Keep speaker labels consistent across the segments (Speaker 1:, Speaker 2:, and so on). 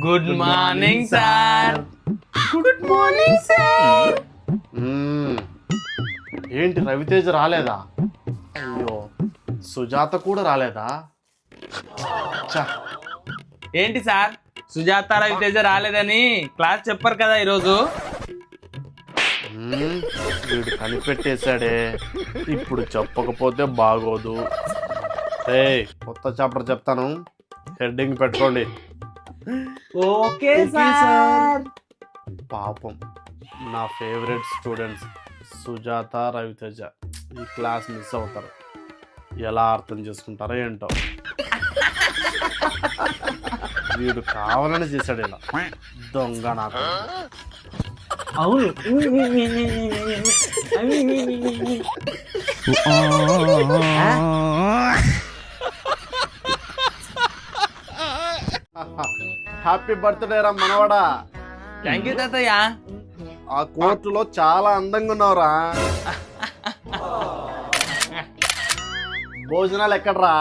Speaker 1: Good morning sir. Good morning sir.
Speaker 2: ఏంటి రవితేజ రాలేదా? అయ్యో, సుజాత కూడా రాలేదా? ఛ,
Speaker 1: ఏంటి సార్, సుజాత రవితేజ రాలేదని క్లాస్ చెప్పారు కదా ఈరోజు.
Speaker 2: వీడు కనిపెట్టేశాడే, ఇప్పుడు చెప్పకపోతే బాగోదు. కొత్త చాప్టర్ చెప్తాను, హెడ్డింగ్ పెట్టుకోండి.
Speaker 1: Okay sir.
Speaker 2: పాపం నా ఫేవరెట్ స్టూడెంట్స్ సుజాత రవితేజ ఈ క్లాస్ మిస్ అవుతారు. ఎలా అర్థం చేసుకుంటారో ఏంటో. వీడు కావాలని చేశాడు ఇలా, దొంగ నాకు.
Speaker 1: అవును.
Speaker 2: హ్యాపీ బర్త్డే రా మనవాడా.
Speaker 1: థ్యాంక్ యూ తాతయ్య.
Speaker 2: ఆ కోర్టులో చాలా అందంగా ఉన్నావురా. భోజనాలు ఎక్కడరా?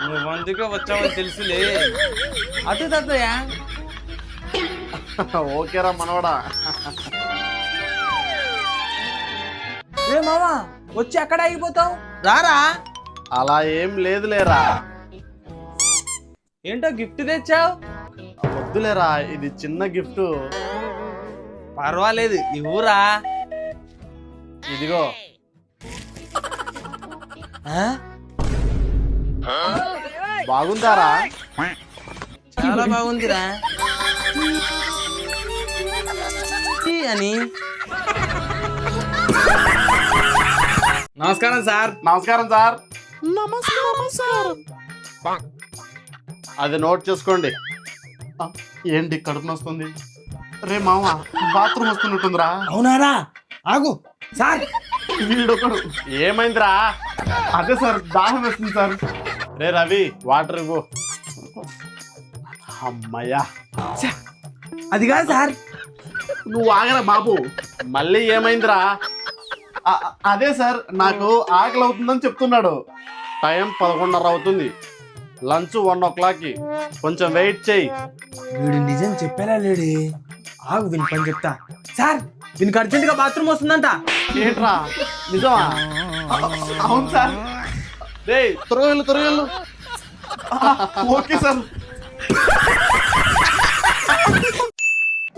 Speaker 1: నువ్వు మంచిగా వచ్చావని తెలుసులే. అటు తాతయ్య.
Speaker 2: ఓకేరా మనవాడా.
Speaker 1: ఏ మామా, వచ్చి అక్కడ ఆగిపోతావు, రారా.
Speaker 2: అలా ఏం లేదులేరా.
Speaker 1: ఏంటో గిఫ్ట్ తెచ్చావు?
Speaker 2: వద్దులేరా, ఇది చిన్న గిఫ్ట్.
Speaker 1: పర్వాలేదు, ఇవ్వురా.
Speaker 2: ఇదిగో. బాగుందారా?
Speaker 1: చాలా బాగుందిరా అని. నమస్కారం సార్.
Speaker 2: నమస్కారం సార్. నమస్కారం. అది నోట్ చేసుకోండి. ఏంటి కడుపు నొస్తుంది? రే మామ, బాత్రూమ్ వస్తున్నట్టుందిరా.
Speaker 1: అవునారా, ఆగు సార్.
Speaker 2: వీడొకడు. ఏమైందిరా? అదే సార్, దాహం వస్తుంది సార్. రే రవి, వాటర్ ఇవ్వు. అమ్మయ్యా.
Speaker 1: అది కాదు సార్.
Speaker 2: నువ్వు ఆగరా బాబు. మళ్ళీ ఏమైందిరా? అదే సార్, నాకు ఆకలి అవుతుందని చెప్తున్నాడు. టైం 11:30 అవుతుంది. Lunch 1 o'clock. కొంచెం వెయిట్ చేయి.
Speaker 1: వీడు నిజం చెప్పేలా లేడే. ఆగు, వీని పని చెప్తా. సార్, వీనికి అర్జెంట్ గా బాత్రూమ్ వస్తుందంట.
Speaker 2: ఏంట్రా, నిజమా? అవును సార్. రే త్వరగలు. Okay sir.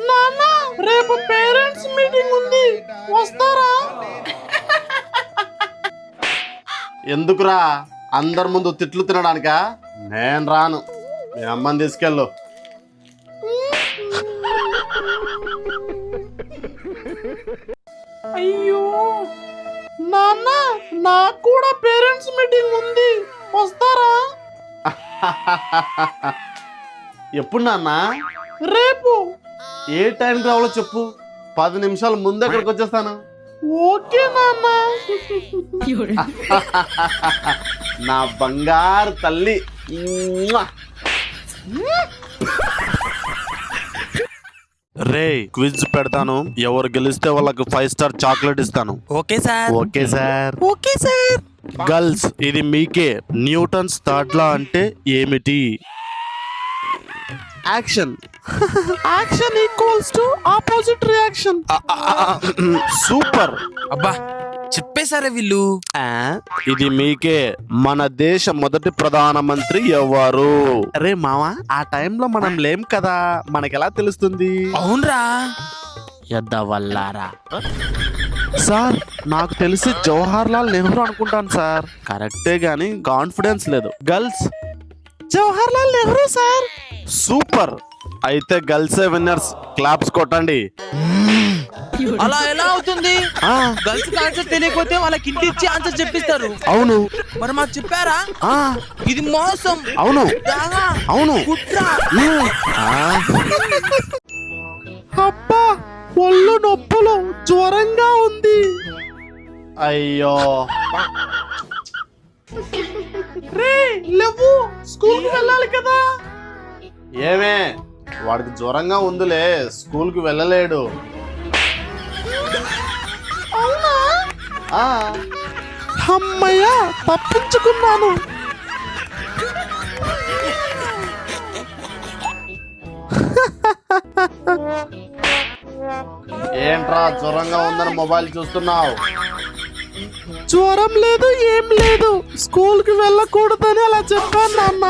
Speaker 2: నాన్న, రేపు పేరెంట్స్ మీటింగ్ ఉంది, వస్తారా? ఎందుకురా, అందరి ముందు తిట్లు తినడానికా? నేను రాను. మీ అమ్మని తీసుకెళ్ళు. అయ్యో నాన్న, నాకు కూడా పేరెంట్స్ మీటింగ్ ఉంది, వస్తారా? ఎప్పుడు నాన్న? రేపు. ఏ టైంకి రావాలో చెప్పు, 10 నిమిషాల ముందు అక్కడికి వచ్చేస్తాను. ఓకే నాన్న. నా బంగారు తల్లి. రే, క్విజ్ పెడతాను, ఎవరు గెలిస్తే వాళ్ళకి 5 స్టార్ చాక్లెట్ ఇస్తాను.
Speaker 1: Okay sir.
Speaker 2: Okay sir.
Speaker 1: Okay sir.
Speaker 2: Girls, ఇది మీకే. న్యూటన్స్ థర్డ్ లా అంటే ఏమిటి? Action. Action equals to opposite reaction. Super.
Speaker 1: అబ్బా, చెప్పేశారే వీళ్ళు.
Speaker 2: ఇది మీకే. మన దేశ మొదటి ప్రధానమంత్రి ఎవరు? అరే మావా, ఆ టైంలో మనం లేం కదా, మనకెలా తెలుస్తుంది?
Speaker 1: అవునరా.
Speaker 2: ఎద్దవల్లారా. సార్, నాకు తెలిసి జవహర్ లాల్ నెహ్రూ అనుకుంటాను సార్. కరెక్టే గాని కాన్ఫిడెన్స్ లేదు. Girls, Jawahar Lal Nehru sir. Super. అయితే గర్ల్సే విన్నర్స్. క్లాప్స్ కొట్టండి.
Speaker 1: అలా ఎలా అవుతుంది? గర్ల్స్ ఆన్సర్ తెలియకపోతే వాళ్ళకి ఇంటి ఇచ్చి ఆన్సర్ చెప్పిస్తారు.
Speaker 2: అవును.
Speaker 1: మరి మాకు చెప్పారా? ఇది మోసం.
Speaker 2: అవును. అవును. అబ్బా, ఒళ్ళు నొప్పులు, జ్వరంగా ఉంది. అయ్యో. రే లేవు, స్కూల్కి వెళ్ళాలి కదా. ఏమే, వాడికి జ్వరంగా ఉందిలే, స్కూల్కి వెళ్ళలేడు. అవునా? అమ్మయ్యా, తప్పించుకున్నాను. ఏంట్రా జ్వరంగా ఉందని మొబైల్ చూస్తున్నావు? జ్వరం లేదు, ఏం లేదు. స్కూల్ కి వెళ్ళకూడదని అలా చెప్పాను నాన్న.